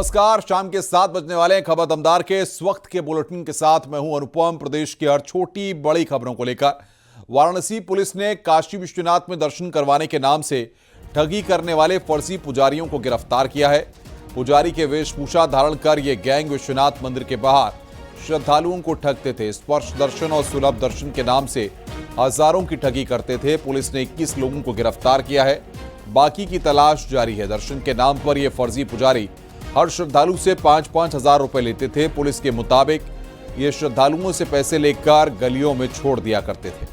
नमस्कार, शाम के 7 बजने वाले हैं। खबर दमदार के इस वक्त के बुलेटिन के साथ मैं हूं अनुपम। प्रदेश की हर छोटी बड़ी खबरों को लेकर वाराणसी पुलिस ने काशी विश्वनाथ में दर्शन करवाने के नाम से ठगी करने वाले फर्जी पुजारियों को गिरफ्तार किया है। पुजारी के वेशभूषा धारण कर ये गैंग विश्वनाथ मंदिर के बाहर श्रद्धालुओं को ठगते थे। स्पर्श दर्शन और सुलभ दर्शन के नाम से हजारों की ठगी करते थे। पुलिस ने 21 लोगों को गिरफ्तार किया है, बाकी की तलाश जारी है। दर्शन के नाम पर ये फर्जी पुजारी हर श्रद्धालु से 5-5 हजार रुपए लेते थे। पुलिस के मुताबिक ये श्रद्धालुओं से पैसे लेकर गलियों में छोड़ दिया करते थे।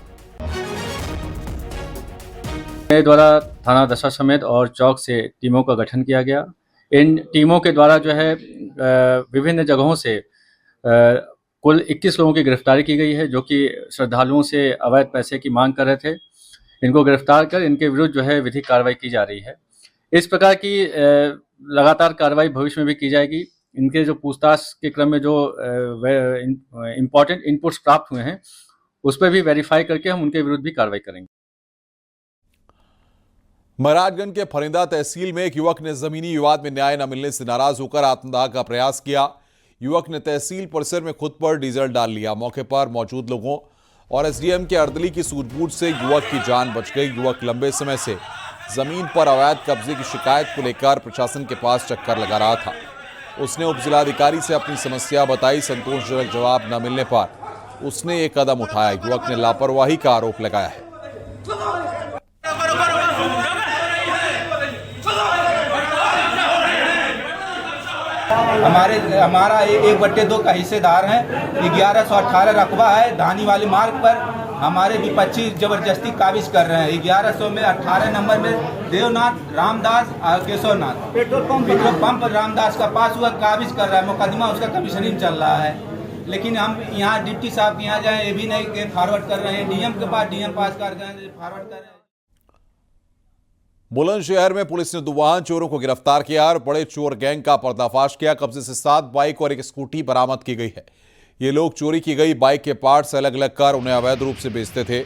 द्वारा थाना दशा समेत और चौक से टीमों का गठन किया गया। इन टीमों के द्वारा जो है विभिन्न जगहों से कुल 21 लोगों की गिरफ्तारी की गई है, जो कि श्रद्धालुओं से अवैध पैसे की मांग कर रहे थे। इनको गिरफ्तार कर इनके विरुद्ध जो है विधिक कार्रवाई की जा रही है। इस प्रकार की लगातार कार्रवाई भविष्य में भी की जाएगी। इनके जो पूछताछ के क्रम में जो इम्पोर्टेंट इनपुट्स प्राप्त हुए हैं, उस पर भी वेरीफाई करके हम उनके विरुद्ध भी कार्रवाई करेंगे। महाराजगंज के फरिंदा तहसील में एक युवक ने जमीनी विवाद में न्याय न मिलने से नाराज होकर आत्मदाह का प्रयास किया। युवक ने तहसील परिसर में खुद पर डीजल डाल लिया। मौके पर मौजूद लोगों और एसडीएम के अर्दली की सूझबूझ से युवक की जान बच गई। युवक लंबे समय से जमीन पर अवैध कब्जे की शिकायत को लेकर प्रशासन के पास चक्कर लगा रहा था। उसने उप जिलाधिकारी से अपनी समस्या बताई। संतोषजनक जवाब न मिलने पर उसने एक कदम उठाया। युवक ने लापरवाही का आरोप लगाया है। हमारा 1/2 का हिस्सेदार है। 1118 रकबा है। धानी वाले मार्ग पर हमारे विपक्षी जबरदस्ती काबिज कर रहे हैं। 1100 में 18 नंबर में देवनाथ रामदास और केशवनाथ पेट्रोल पंप रामदास का पास हुआ काबिज कर रहा है। मुकदमा उसका कमीशनिंग चल रहा है, लेकिन हम यहाँ डिप्टी साहब के यहाँ जाए ये भी नहीं के फॉरवर्ड कर रहे हैं। डीएम के पास डीएम पास कर गए, फॉरवर्ड कर रहे हैं। बुलंदशहर में पुलिस ने 2 वाहन चोरों को गिरफ्तार किया और बड़े चोर गैंग का पर्दाफाश किया। कब्जे से 7 बाइक और एक स्कूटी बरामद की गई है। ये लोग चोरी की गई बाइक के पार्ट्स अलग अलग कर उन्हें अवैध रूप से बेचते थे।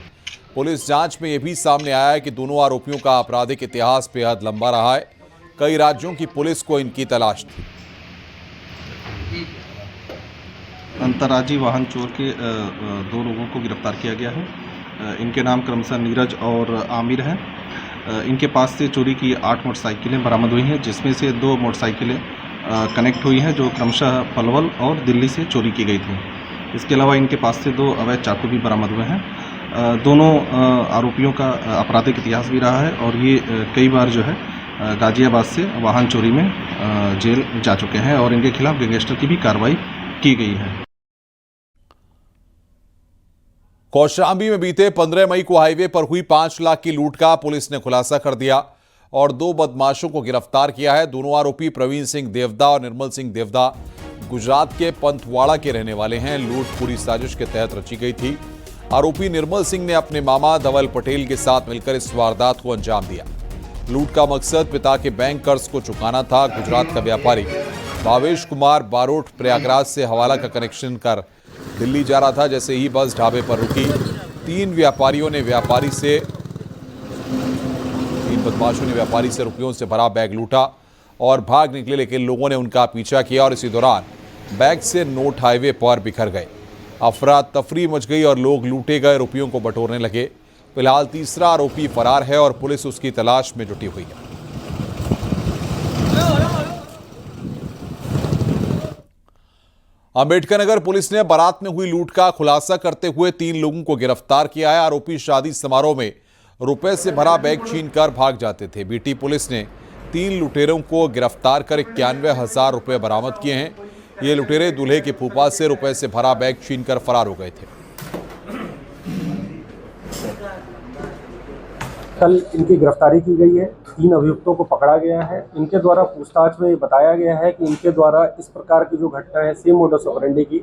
पुलिस जांच में यह भी सामने आया है कि दोनों आरोपियों का आपराधिक इतिहास बेहद लंबा रहा है। कई राज्यों की पुलिस को इनकी तलाश थी। अंतर्राज्यीय वाहन चोर के 2 लोगों को गिरफ्तार किया गया है। इनके नाम क्रमशः नीरज और आमिर हैं। इनके पास से चोरी की 8 मोटरसाइकिलें बरामद हुई हैं, जिसमें से 2 मोटरसाइकिलें कनेक्ट हुई हैं जो क्रमशः पलवल और दिल्ली से चोरी की गई थी। इसके अलावा इनके पास से 2 अवैध चाकू भी बरामद हुए हैं। दोनों आरोपियों का आपराधिक इतिहास भी रहा है और ये कई बार जो है गाजियाबाद से वाहन चोरी में जेल जा चुके हैं और इनके खिलाफ गैंगस्टर की भी कार्रवाई की गई है। कौशाम्बी में बीते 15 मई को हाईवे पर हुई 5 लाख की लूट का पुलिस ने खुलासा कर दिया और 2 बदमाशों को गिरफ्तार किया है। दोनों आरोपी प्रवीण सिंह देवदा और निर्मल सिंह देवदा गुजरात के पंथवाड़ा के रहने वाले हैं। लूट पूरी साजिश के तहत रची गई थी। आरोपी निर्मल सिंह ने अपने मामा धवल पटेल के साथ मिलकर इस वारदात को अंजाम दिया। लूट का मकसद पिता के बैंक कर्ज को चुकाना था। गुजरात का व्यापारी भावेश कुमार बारोट प्रयागराज से हवाला का कनेक्शन कर दिल्ली जा रहा था। जैसे ही बस ढाबे पर रुकी, 3 बदमाशों ने व्यापारी से रुपयों से भरा बैग लूटा और भाग निकले, लेकिन लोगों ने उनका पीछा किया और इसी दौरान बैग से नोट हाईवे पर बिखर गए। अफरा तफरी मच गई और लोग लूटे गए रुपयों को बटोरने लगे। फिलहाल तीसरा आरोपी फरार है और पुलिस उसकी तलाश में जुटी हुई है। अंबेडकर नगर पुलिस ने बारात में हुई लूट का खुलासा करते हुए 3 लोगों को गिरफ्तार किया है। आरोपी शादी समारोह में रुपए से भरा बैग छीनकर भाग जाते थे। बीटी पुलिस ने 3 लुटेरों को गिरफ्तार कर 91,000 रुपए बरामद किए हैं। ये लुटेरे दूल्हे के फूफा से रुपए से भरा बैग छीनकर फरार हो गए थे। कल इनकी गिरफ्तारी की गई है। 3 अभियुक्तों को पकड़ा गया है। इनके द्वारा पूछताछ में बताया गया है कि इनके द्वारा इस प्रकार की जो घटना है सेम मोडस ऑपरेंडी की,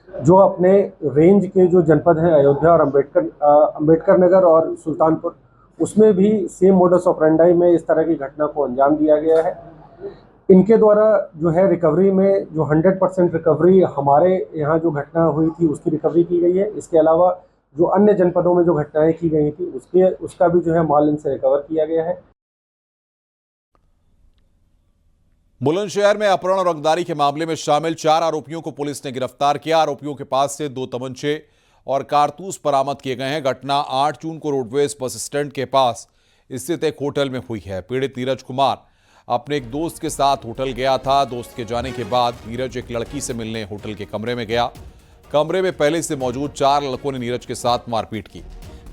जो अपने रेंज के जो जनपद हैं अयोध्या और अंबेडकर नगर और सुल्तानपुर, उसमें भी सेम मोडस ऑपरेंडी में इस तरह की घटना को अंजाम दिया गया है। इनके द्वारा जो है रिकवरी में जो 100% रिकवरी हमारे यहाँ जो घटना हुई थी उसकी रिकवरी की गई है। इसके अलावा जो अन्य जनपदों में जो घटनाएं की गई थी उसका भी जो है माल इनसे रिकवर किया गया है। बुलंदशहर में अपहरण और रंगदारी के मामले में शामिल 4 आरोपियों को पुलिस ने गिरफ्तार किया। आरोपियों के पास से 2 तमंचे और कारतूस बरामद किए गए हैं। घटना 8 जून को रोडवेज बस स्टैंड के पास स्थित एक होटल में हुई है। पीड़ित नीरज कुमार अपने एक दोस्त के साथ होटल गया था। दोस्त के जाने के बाद नीरज एक लड़की से मिलने होटल के कमरे में गया। कमरे में पहले से मौजूद 4 लड़कों ने नीरज के साथ मारपीट की,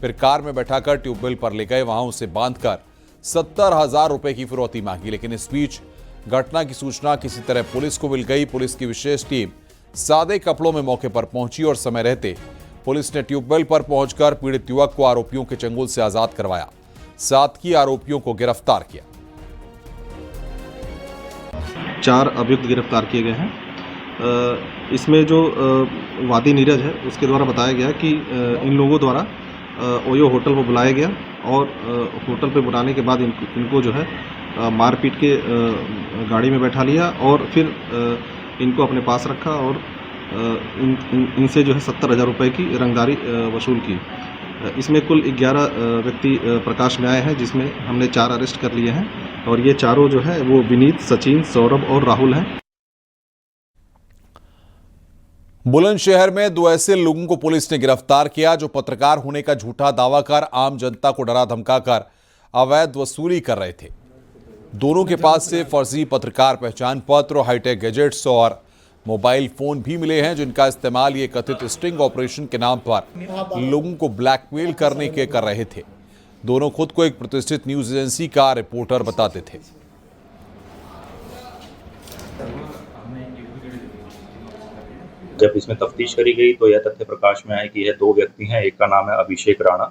फिर कार में बैठाकर ट्यूबवेल पर ले गए। वहां उसे बांधकर 70,000 रुपए की फिरौती मांगी, लेकिन इस बीच घटना की सूचना किसी तरह पुलिस को मिल गई। पुलिस की विशेष टीम सादे कपड़ों में मौके पर पहुंची और समय रहते पुलिस ने ट्यूबवेल पर पहुंचकर पीड़ित युवक को आरोपियों के चंगुल से आजाद करवाया, साथ ही आरोपियों को गिरफ्तार किया। 4 अभियुक्त गिरफ्तार किए गए हैं। इसमें जो वादी नीरज है उसके द्वारा बताया गया कि इन लोगों द्वारा ओयो होटल पर बुलाया गया और होटल पे बुलाने के बाद इनको जो है मारपीट के गाड़ी में बैठा लिया और फिर इनको अपने पास रखा और इनसे जो है 70,000 रुपये की रंगदारी वसूल की। इसमें कुल 11 व्यक्ति प्रकाश में आए हैं, जिसमें हमने 4 अरेस्ट कर लिए हैं और ये चारों जो है वो विनीत, सचिन, सौरभ और राहुल हैं। बुलंदशहर में 2 ऐसे लोगों को पुलिस ने गिरफ्तार किया जो पत्रकार होने का झूठा दावा कर आम जनता को डरा धमकाकर अवैध वसूली कर रहे थे। दोनों के पास से फर्जी पत्रकार पहचान पत्र, हाईटेक गैजेट्स और मोबाइल फोन भी मिले हैं, जिनका इस्तेमाल ये कथित स्टिंग ऑपरेशन के नाम पर लोगों को ब्लैकमेल करने के कर रहे थे। दोनों खुद को एक प्रतिष्ठित न्यूज एजेंसी का रिपोर्टर बताते थे। जब इसमें तफ्तीश करी गई तो यह तथ्य प्रकाश में आया कि यह 2 व्यक्ति हैं। एक का नाम है अभिषेक राणा,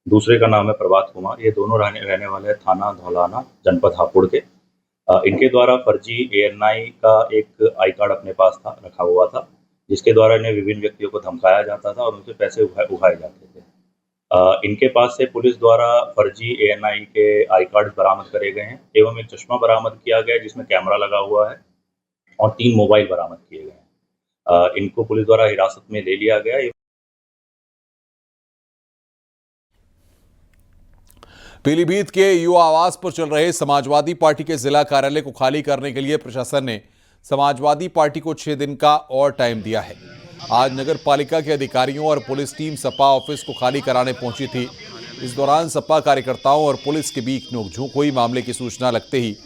दूसरे का नाम है प्रभात कुमार। ये दोनों रहने वाले हैं थाना धौलाना, जनपद हापुड़ के। इनके द्वारा फर्जी ANI का एक आई कार्ड अपने पास रखा हुआ था, जिसके द्वारा इन्हें विभिन्न व्यक्तियों को धमकाया जाता था और उनसे पैसे उठाए जाते थे। इनके पास से पुलिस द्वारा फर्जी ANI के आई कार्ड बरामद करे गए हैं एवं एक चश्मा बरामद किया गया जिसमें कैमरा लगा हुआ है और 3 मोबाइल बरामद किए गए हैं। इनको पुलिस द्वारा हिरासत में ले लिया गया। पीलीभीत के युवा आवास पर चल रहे समाजवादी पार्टी के जिला कार्यालय को खाली करने के लिए प्रशासन ने समाजवादी पार्टी को 6 दिन का और टाइम दिया है। आज नगर पालिका के अधिकारियों और पुलिस टीम सपा ऑफिस को खाली कराने पहुंची थी। इस दौरान सपा कार्यकर्ताओं और पुलिस के बीच नोकझोंक हुई। मामले की सूचना लगते ही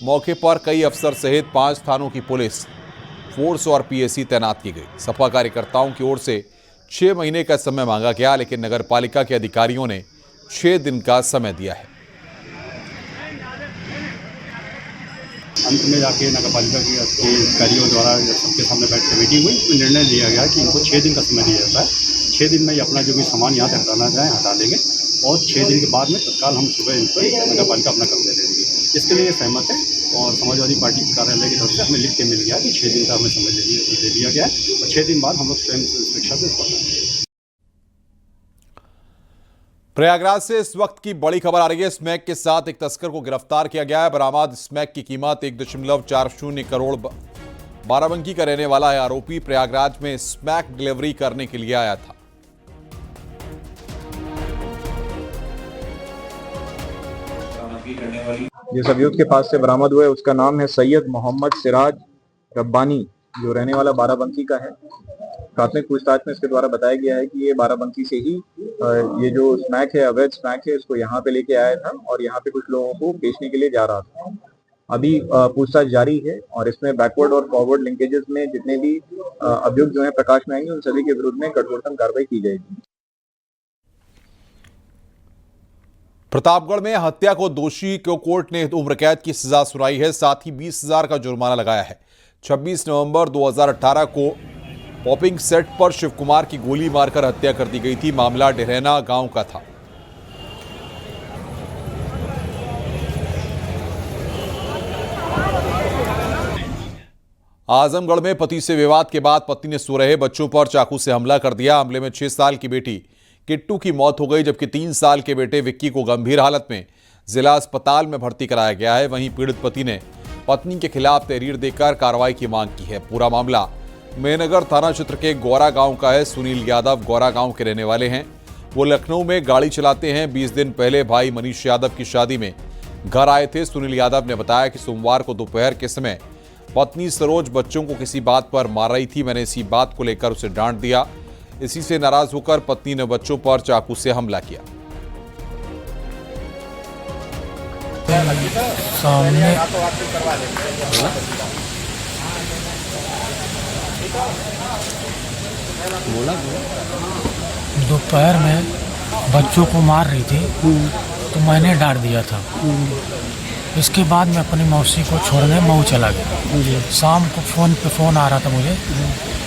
मौके पर कई अफसर सहित 5 थानों की पुलिस फोर्स और PSC तैनात की गई। सपा कार्यकर्ताओं की ओर से 6 महीने का समय मांगा गया, लेकिन नगर पालिका के अधिकारियों ने 6 दिन का समय दिया है। अंत में जाके नगर पालिका के अधिकारियों द्वारा सबके सामने बैठ कर मीटिंग हुई, तो निर्णय लिया गया कि इनको 6 दिन का समय दिया जाता है। 6 दिन में ये अपना जो भी सामान यहाँ से हटाना चाहें हटा देंगे और 6 दिन के बाद में तत्काल हम सुबह इन पर नगर पालिका अपना कब्जा ले लेंगे। इसके लिए सहमत है और समाजवादी पार्टी कार्यालय की तरफ से हमें लिख के मिल गया कि 6 दिन का हमें समय दे दिया गया है और 6 दिन बाद हम लोग स्वयं शिक्षा से इसको। प्रयागराज से इस वक्त की बड़ी खबर आ रही है। स्मैक के साथ एक तस्कर को गिरफ्तार किया गया है। बरामद स्मैक की कीमत 1.40 करोड़ बाराबंकी का रहने वाला है। आरोपी प्रयागराज में स्मैक डिलीवरी करने के लिए आया था। जिस अभियुक्त के पास से बरामद हुए उसका नाम है सैयद मोहम्मद सिराज रब्बानी, जो रहने वाला बाराबंकी का है। प्राथमिक पूछताछ में इसके द्वारा बताया गया है कि ये बाराबंकी से ही ये जो स्मैक है, अवैध स्मैक है, इसको यहाँ पे लेके आया था और यहाँ पे कुछ लोगों को बेचने के लिए जा रहा था। अभी पूछताछ जारी है और इसमें बैकवर्ड और फॉरवर्ड लिंकेजेस में जितने भी अभियुक्त जो है प्रकाश में आएंगे, उन सभी के विरुद्ध में कठोरतम कार्रवाई की जाएगी। प्रतापगढ़ में हत्या को दोषी को कोर्ट ने उम्र कैद की सजा सुनाई है, साथ ही 20,000 का जुर्माना लगाया है। 26 नवंबर 2018 को पॉपिंग सेट पर शिव कुमार की गोली मारकर हत्या कर दी गई थी। मामला डेहरैना गांव का था। आजमगढ़ में पति से विवाद के बाद पत्नी ने सो रहे बच्चों पर चाकू से हमला कर दिया। हमले में 6 साल की बेटी किट्टू की मौत हो गई, जबकि 3 साल के बेटे विक्की को गंभीर हालत में जिला अस्पताल में भर्ती कराया गया है। वहीं पीड़ित पति ने पत्नी के खिलाफ तहरीर देकर कार्रवाई की मांग की है। पूरा मामला मेहनगर थाना क्षेत्र के गौरा गांव का है। सुनील यादव गौरा गांव के रहने वाले हैं। वो लखनऊ में गाड़ी चलाते हैं। 20 दिन पहले भाई मनीष यादव की शादी में घर आए थे। सुनील यादव ने बताया कि सोमवार को दोपहर के समय पत्नी सरोज बच्चों को किसी बात पर मार रही थी। मैंने इसी बात को लेकर उसे डांट दिया। इसी से नाराज होकर पत्नी ने बच्चों पर चाकू से हमला किया। दोपहर में बच्चों को मार रही थी तो मैंने डांट दिया था। इसके बाद मैं अपनी मौसी को छोड़ने मऊ चला गया। शाम को फ़ोन आ रहा था मुझे,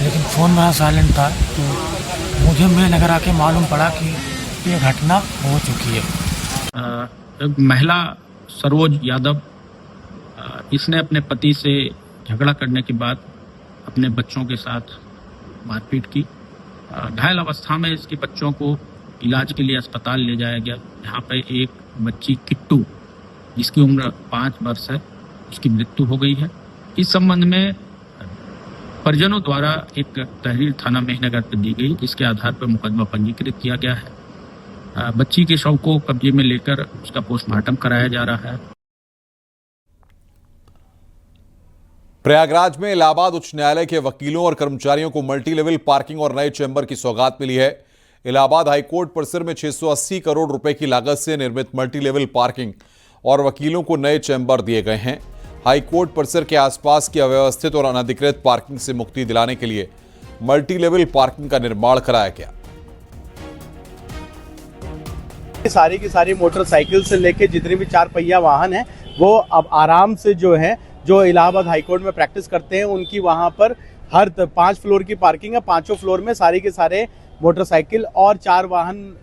लेकिन फ़ोन मेरा साइलेंट था। मुझे मैं नगर आके मालूम पड़ा कि ये घटना हो चुकी है। महिला सरोज यादव, इसने अपने पति से झगड़ा करने के बाद अपने बच्चों के साथ मारपीट की। घायल अवस्था में इसके बच्चों को इलाज के लिए अस्पताल ले जाया गया। यहाँ पे एक बच्ची किट्टू, जिसकी उम्र 5 वर्ष है, उसकी मृत्यु हो गई है। इस संबंध में परिजनों द्वारा एक तहरीर थाना मेहनगर पर दी गई, जिसके आधार पर मुकदमा पंजीकृत किया गया है। बच्ची के शव को कब्जे में लेकर उसका पोस्टमार्टम कराया जा रहा है। प्रयागराज में इलाहाबाद उच्च न्यायालय के वकीलों और कर्मचारियों को मल्टी लेवल पार्किंग और नए चैम्बर की सौगात मिली है। इलाहाबाद हाईकोर्ट परिसर में 680 करोड़ रुपए की लागत से निर्मित मल्टी लेवल पार्किंग और वकीलों को नए चैम्बर दिए गए हैं। हाईकोर्ट परिसर के आसपास की अव्यवस्थित और अनधिकृत पार्किंग से मुक्ति दिलाने के लिए मल्टी लेवल पार्किंग का निर्माण कराया गया। सारी की सारी मोटरसाइकिल से लेके जितने भी 4 पहिया वाहन हैं, वो अब आराम से जो इलाहाबाद हाईकोर्ट में प्रैक्टिस करते हैं, उनकी वहां पर हर 5 फ्लोर की पार्किंग है। 5 फ्लोर में सारी के सारे मोटरसाइकिल और 4 वाहन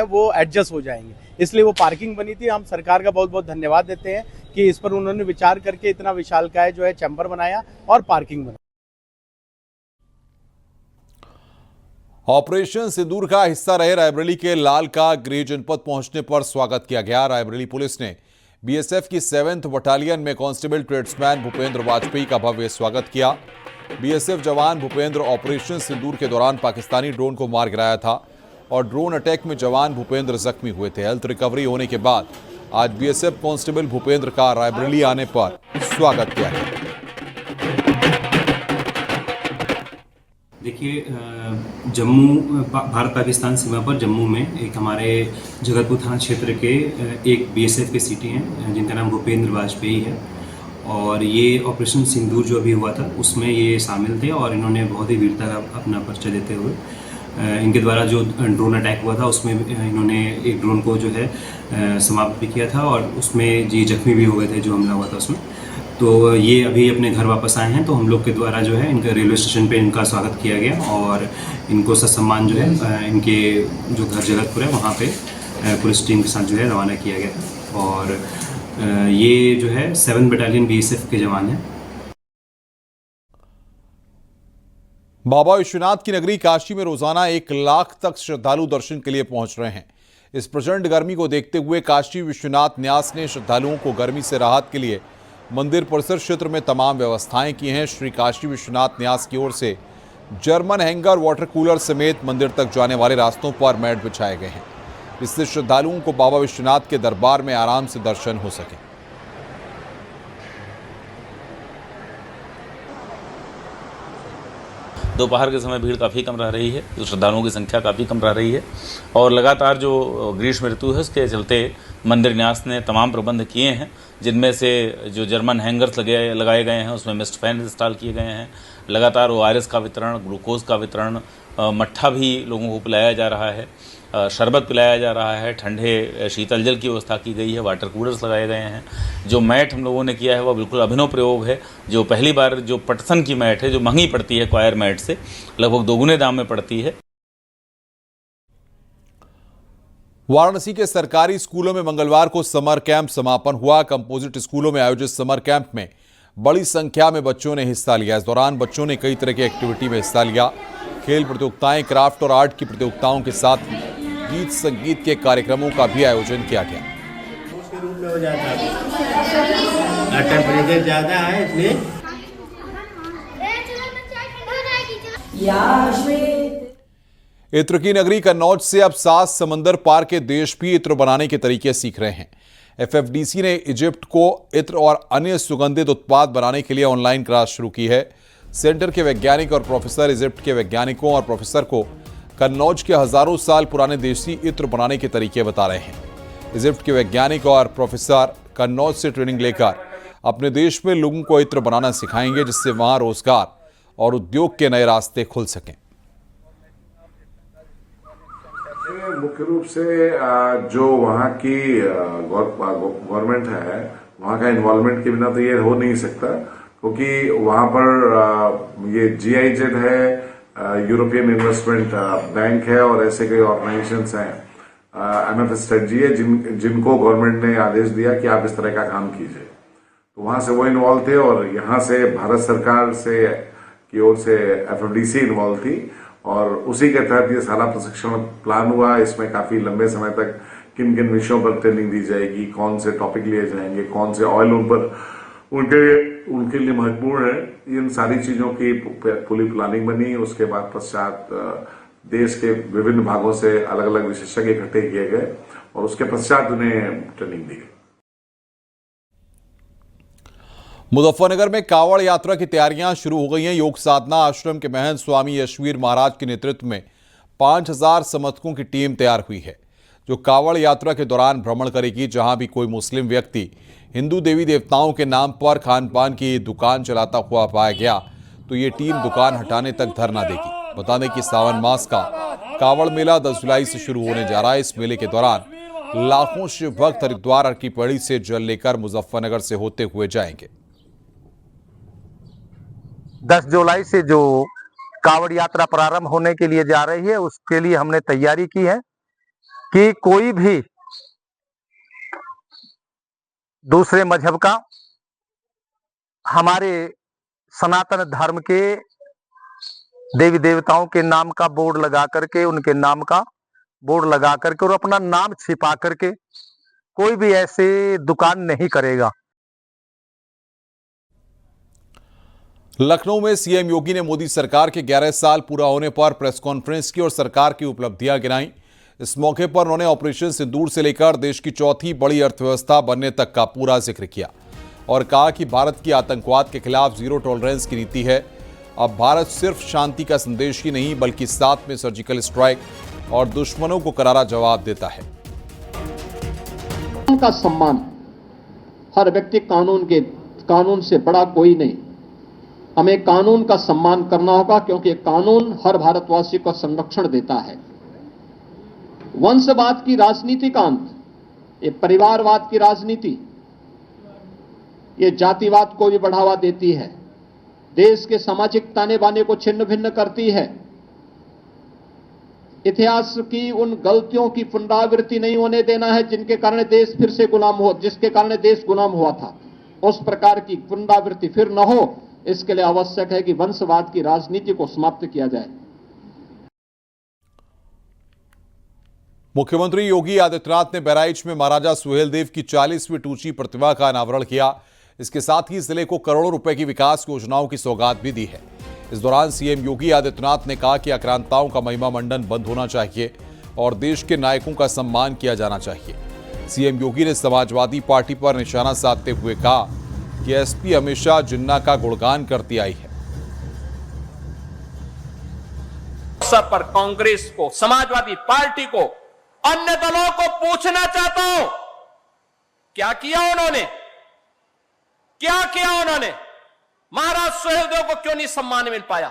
वो एडजस्ट हो जाएंगे। इसलिए वो पार्किंग बनी थी। हम सरकार का बहुत बहुत धन्यवाद देते हैं कि इस पर उन्होंने विचार करके इतना विशालकाय चैम्बर बनाया और पार्किंग बनाई। ऑपरेशन सिंदूर का हिस्सा रहे रायबरेली के लाल का गृह जनपद पहुंचने पर स्वागत किया गया। रायबरेली पुलिस ने बीएसएफ की 7th बटालियन में कांस्टेबल ट्रेड्समैन भूपेंद्र वाजपेयी का भव्य स्वागत किया। बीएसएफ जवान भूपेंद्र ऑपरेशन सिंदूर के दौरान पाकिस्तानी ड्रोन को मार गिराया था और ड्रोन अटैक में जवान भूपेंद्र जख्मी हुए थे। हेल्थ रिकवरी होने के बाद आज बीएसएफ कांस्टेबल भूपेंद्र का रायबरेली आने पर स्वागत किया गया। देखिए, जम्मू भारत पाकिस्तान सीमा पर जम्मू में एक हमारे जगतपुर थाना क्षेत्र के एक बीएसएफ के सीटी हैं, जिनका नाम भूपेंद्र वाजपेयी है। और ये ऑपरेशन सिंदूर जो अभी हुआ था, उसमें ये शामिल थे और इन्होंने बहुत ही वीरता का अपना परिचय देते हुए इनके द्वारा जो ड्रोन अटैक हुआ था, उसमें इन्होंने एक ड्रोन को समाप्त भी किया था और उसमें जी जख्मी भी हो गए थे जो हमला हुआ था उसमें। तो ये अभी अपने घर वापस आए हैं, तो हम लोग के द्वारा इनका रेलवे स्टेशन पे इनका स्वागत किया गया और इनको ससम्मान इनके जो घर जगतपुर है वहाँ पे पुलिस टीम के साथ रवाना किया गया। और ये 7 बटालियन बीएसएफ के जवान हैं। बाबा विश्वनाथ की नगरी काशी में रोजाना 1 लाख तक श्रद्धालु दर्शन के लिए पहुंच रहे हैं। इस प्रचंड गर्मी को देखते हुए काशी विश्वनाथ न्यास ने श्रद्धालुओं को गर्मी से राहत के लिए मंदिर परिसर क्षेत्र में तमाम व्यवस्थाएं की हैं। श्री काशी विश्वनाथ न्यास की ओर से जर्मन हैंगर, वाटर कूलर समेत मंदिर तक जाने वाले रास्तों पर मैट बिछाए गए हैं, जिससे श्रद्धालुओं को बाबा विश्वनाथ के दरबार में आराम से दर्शन हो सके। दोपहर के समय भीड़ काफ़ी कम रह रही है, जो श्रद्धालुओं की संख्या काफ़ी कम रह रही है और लगातार जो ग्रीष्म ऋतु है उसके चलते मंदिर न्यास ने तमाम प्रबंध किए हैं, जिनमें से जो जर्मन हैंगर्स लगाए गए हैं, उसमें मिस्ट फैन इंस्टॉल किए गए हैं। लगातार ORS का वितरण, ग्लूकोज का वितरण, मट्ठा भी लोगों को पिलाया जा रहा है, शरबत पिलाया जा रहा है, ठंडे शीतल जल की व्यवस्था की गई है, वाटर कूलर्स लगाए गए हैं। जो मैट हम लोगों ने किया है वह बिल्कुल अभिनव प्रयोग है। जो पहली बार जो पटसन की मैट है, जो महंगी पड़ती है क्वायर मैट से, लगभग 2 दाम में पड़ती है। वाराणसी के सरकारी स्कूलों में मंगलवार को समर कैंप समापन हुआ। कंपोजिट स्कूलों में आयोजित समर कैंप में बड़ी संख्या में बच्चों ने हिस्सा लिया। इस दौरान बच्चों ने कई तरह की एक्टिविटी में हिस्सा लिया। खेल प्रतियोगिताएं, क्राफ्ट और आर्ट की प्रतियोगिताओं के साथ गीत संगीत के कार्यक्रमों का भी आयोजन किया गया। टेम्परेचर ज्यादा है इसलिए इत्र की नगरी कन्नौज से अब 7 समंदर पार के देश भी इत्र बनाने के तरीके सीख रहे हैं। एफएफडीसी ने इजिप्ट को इत्र और अन्य सुगंधित उत्पाद बनाने के लिए ऑनलाइन क्लास शुरू की है। सेंटर के वैज्ञानिक और प्रोफेसर इजिप्ट के वैज्ञानिकों और प्रोफेसर को कन्नौज के हजारों साल पुराने देसी इत्र बनाने के तरीके बता रहे हैं। इजिप्ट के वैज्ञानिक और प्रोफेसर कन्नौज से ट्रेनिंग लेकर अपने देश में लोगों को इत्र बनाना सिखाएंगे, जिससे वहां रोजगार और उद्योग के नए रास्ते खुल सकें। मुख्य रूप से जो वहाँ की गवर्नमेंट है, वहाँ का इन्वॉल्वमेंट के बिना तो ये हो नहीं सकता, क्योंकि वहाँ पर ये GIZ है, यूरोपियन इन्वेस्टमेंट बैंक है और ऐसे कई ऑर्गेनाइजेशंस हैं, MF स्ट्रेटजी है, जिनको गवर्नमेंट ने आदेश दिया कि आप इस तरह का काम कीजिए। तो वहाँ से वो इन्वॉल्व थे और यहाँ से भारत सरकार से की ओर से FFDC इन्वॉल्व थी और उसी के तहत ये सारा प्रशिक्षण प्लान हुआ। इसमें काफी लंबे समय तक किन किन विषयों पर ट्रेनिंग दी जाएगी, कौन से टॉपिक लिए जाएंगे, कौन से ऑयल उन पर उनके लिए महत्वपूर्ण है, इन सारी चीजों की पूरी प्लानिंग बनी। उसके बाद पश्चात देश के विभिन्न भागों से अलग अलग विशेषज्ञ इकट्ठे किए गए और उसके पश्चात उन्हें ट्रेनिंग दी गई। मुजफ्फरनगर में कावड़ यात्रा की तैयारियां शुरू हो गई हैं। योग साधना आश्रम के महंत स्वामी यशवीर महाराज के नेतृत्व में 5000 समर्थकों की टीम तैयार हुई है, जो कावड़ यात्रा के दौरान भ्रमण करेगी। जहां भी कोई मुस्लिम व्यक्ति हिंदू देवी देवताओं के नाम पर खान पान की दुकान चलाता हुआ पाया गया तो ये टीम दुकान हटाने तक धरना देगी। बता दें कि सावन मास का कावड़ मेला 10 जुलाई से शुरू होने जा रहा है। इस मेले के दौरान लाखों शिव भक्त हरिद्वार की पड़ी से जल लेकर मुजफ्फरनगर से होते हुए जाएंगे। 10 जुलाई से जो कावड़ यात्रा प्रारंभ होने के लिए जा रही है, उसके लिए हमने तैयारी की है कि कोई भी दूसरे मजहब का हमारे सनातन धर्म के देवी देवताओं के नाम का बोर्ड लगा करके, उनके नाम का बोर्ड लगा करके और अपना नाम छिपा करके कोई भी ऐसे दुकान नहीं करेगा। लखनऊ में सीएम योगी ने मोदी सरकार के 11 साल पूरा होने पर प्रेस कॉन्फ्रेंस की और सरकार की उपलब्धियां गिनाई। इस मौके पर उन्होंने ऑपरेशन सिंदूर से लेकर देश की चौथी बड़ी अर्थव्यवस्था बनने तक का पूरा जिक्र किया और कहा कि भारत की आतंकवाद के खिलाफ जीरो टॉलरेंस की नीति है। अब भारत सिर्फ शांति का संदेश ही नहीं बल्कि साथ में सर्जिकल स्ट्राइक और दुश्मनों को करारा जवाब देता है। का सम्मान, हर व्यक्ति कानून से बड़ा कोई नहीं। हमें कानून का सम्मान करना होगा, क्योंकि कानून हर भारतवासी को संरक्षण देता है। वंशवाद की राजनीति का अंत, ये परिवारवाद की राजनीति, ये जातिवाद को भी बढ़ावा देती है, देश के सामाजिक ताने बाने को छिन्न भिन्न करती है। इतिहास की उन गलतियों की पुनरावृत्ति नहीं होने देना है जिसके कारण देश गुलाम हुआ था। उस प्रकार की पुनरावृत्ति फिर न हो, इसके लिए आवश्यक है कि वंशवाद की राजनीति को समाप्त किया जाए। मुख्यमंत्री योगी आदित्यनाथ ने बहराइच में महाराजा सुहेलदेव की 40वीं टूची प्रतिमा का अनावरण किया। इसके साथ ही जिले को करोड़ों रुपए की विकास योजनाओं की सौगात भी दी है। इस दौरान सीएम योगी आदित्यनाथ ने कहा कि आक्रांताओं का महिमा मंडन बंद होना चाहिए और देश के नायकों का सम्मान किया जाना चाहिए। सीएम योगी ने समाजवादी पार्टी पर निशाना साधते हुए कहा कि एसपी हमेशा जिन्ना का गुणगान करती आई है। सब पर कांग्रेस को, समाजवादी पार्टी को, अन्य दलों को पूछना चाहता हूं, क्या किया उन्होंने? महाराज सुहेलदेव को क्यों नहीं सम्मान मिल पाया?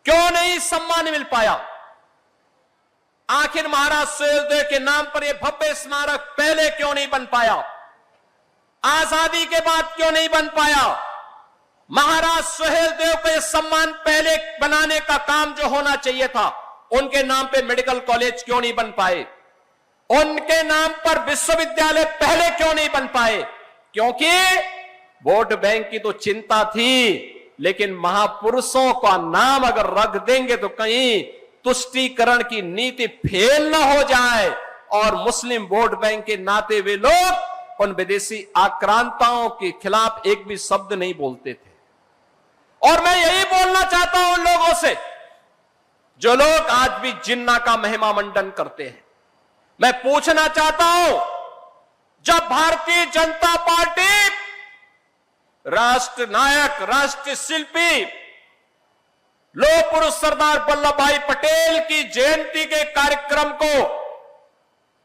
क्यों नहीं सम्मान मिल पाया? आखिर महाराज सुहेलदेव के नाम पर यह भव्य स्मारक पहले क्यों नहीं बन पाया? आजादी के बाद क्यों नहीं बन पाया? महाराज सुहेलदेव को यह सम्मान पहले बनाने का काम जो होना चाहिए था, उनके नाम पे मेडिकल कॉलेज क्यों नहीं बन पाए? उनके नाम पर विश्वविद्यालय पहले क्यों नहीं बन पाए? क्योंकि वोट बैंक की तो चिंता थी, लेकिन महापुरुषों का नाम अगर रख देंगे तो कहीं तुष्टीकरण की नीति फेल न हो जाए और मुस्लिम वोट बैंक के नाते वे लोग उन विदेशी आक्रांताओं के खिलाफ एक भी शब्द नहीं बोलते थे। और मैं यही बोलना चाहता हूं उन लोगों से जो लोग आज भी जिन्ना का महिमा मंडन करते हैं। मैं पूछना चाहता हूं, जब भारतीय जनता पार्टी राष्ट्र नायक, राष्ट्र शिल्पी, लौह पुरुष सरदार वल्लभ भाई पटेल की जयंती के कार्यक्रम को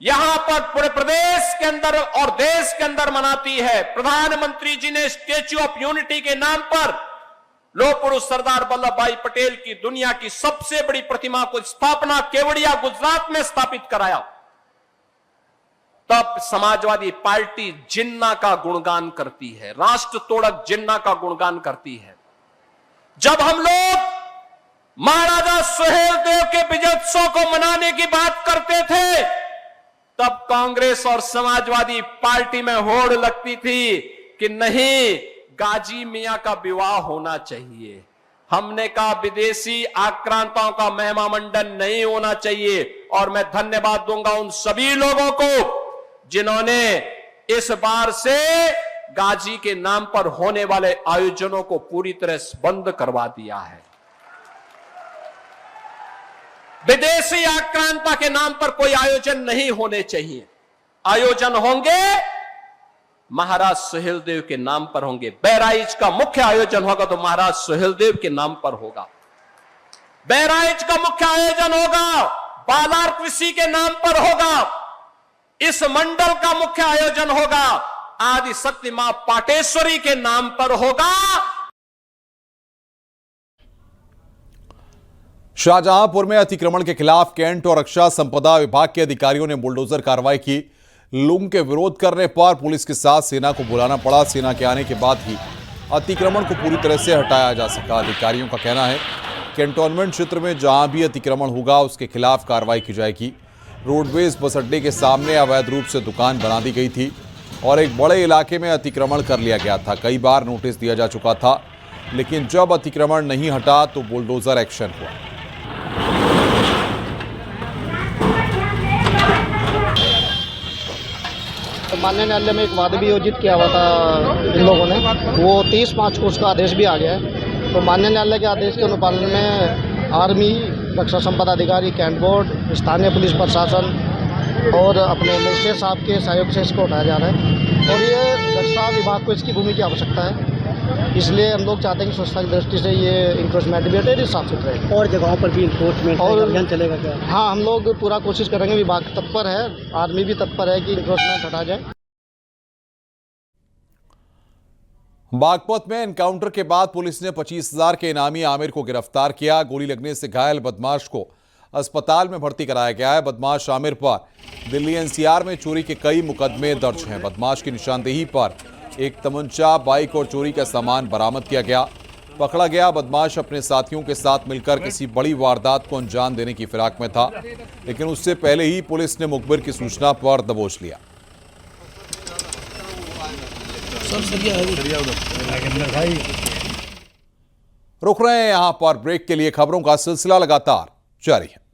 यहां पर पूरे प्रदेश के अंदर और देश के अंदर मनाती है। प्रधानमंत्री जी ने स्टैच्यू ऑफ यूनिटी के नाम पर लौह पुरुष सरदार वल्लभ भाई पटेल की दुनिया की सबसे बड़ी प्रतिमा को स्थापना केवड़िया गुजरात में स्थापित कराया। तब समाजवादी पार्टी जिन्ना का गुणगान करती है, राष्ट्र तोड़क जिन्ना का गुणगान करती है। जब हम लोग महाराजा सुहेलदेव के विजयोत्सव को मनाने की बात करते थे, तब कांग्रेस और समाजवादी पार्टी में होड़ लगती थी कि नहीं, गाजी मियां का विवाह होना चाहिए। हमने कहा विदेशी आक्रांताओं का महिमा मंडन नहीं होना चाहिए। और मैं धन्यवाद दूंगा उन सभी लोगों को जिन्होंने इस बार से गाजी के नाम पर होने वाले आयोजनों को पूरी तरह से बंद करवा दिया है। विदेशी आक्रांता के नाम पर कोई आयोजन नहीं होने चाहिए। आयोजन होंगे महाराज सुहेलदेव के नाम पर होंगे। बहराइच का मुख्य आयोजन होगा तो महाराज सुहेलदेव के नाम पर होगा। बहराइच का मुख्य आयोजन होगा बालार कृषि के नाम पर होगा। इस मंडल का मुख्य आयोजन होगा आदि शक्ति मां पाटेश्वरी के नाम पर होगा। शाहजहांपुर में अतिक्रमण के खिलाफ कैंट और रक्षा संपदा विभाग के अधिकारियों ने बुलडोजर कार्रवाई की। लोगों के विरोध करने पर पुलिस के साथ सेना को बुलाना पड़ा। सेना के आने के बाद ही अतिक्रमण को पूरी तरह से हटाया जा सका। अधिकारियों का कहना है कैंटोनमेंट क्षेत्र में जहां भी अतिक्रमण होगा उसके खिलाफ कार्रवाई की जाएगी। रोडवेज बस अड्डे के सामने अवैध रूप से दुकान बना दी गई थी और एक बड़े इलाके में अतिक्रमण कर लिया गया था। कई बार नोटिस दिया जा चुका था, लेकिन जब अतिक्रमण नहीं हटा तो बुलडोजर एक्शन हुआ। तो माननीय न्यायालय में एक वाद भी आयोजित किया हुआ था इन लोगों ने, वो 30 मार्च को उसका आदेश भी आ गया है। तो माननीय न्यायालय के आदेश के अनुपालन में आर्मी, रक्षा संपदा अधिकारी, कैंट बोर्ड, स्थानीय पुलिस प्रशासन और अपने मजिस्ट्रेट साहब के सहयोग से इसको उठाया जा रहा है। और ये रक्षा विभाग को इसकी भूमि की आवश्यकता है, इसलिए हम लोग चाहते हैं कि स्वच्छता की दृष्टि से ये इंक्रोचमेंट भी हटे, साफ सुथरे और जगहों पर भी इंक्रोचमेंट और अभियान चलेगा क्या? हाँ, हम लोग पूरा कोशिश करेंगे। विभाग तत्पर है, आर्मी भी तत्पर है कि इंक्रोचमेंट हटा जाए। बागपत में एनकाउंटर के बाद पुलिस ने 25,000 के इनामी आमिर को गिरफ्तार किया। गोली लगने से घायल बदमाश को अस्पताल में भर्ती कराया गया है। बदमाश आमिर पर दिल्ली एनसीआर में चोरी के कई मुकदमे दर्ज हैं। बदमाश की निशानदेही पर एक तमंचा, बाइक और चोरी का सामान बरामद किया गया। पकड़ा गया बदमाश अपने साथियों के साथ मिलकर किसी बड़ी वारदात को अंजाम देने की फिराक में था, लेकिन उससे पहले ही पुलिस ने मुखबिर की सूचना पर दबोच लिया। रुक रहे हैं यहां पर ब्रेक के लिए। खबरों का सिलसिला लगातार जारी है।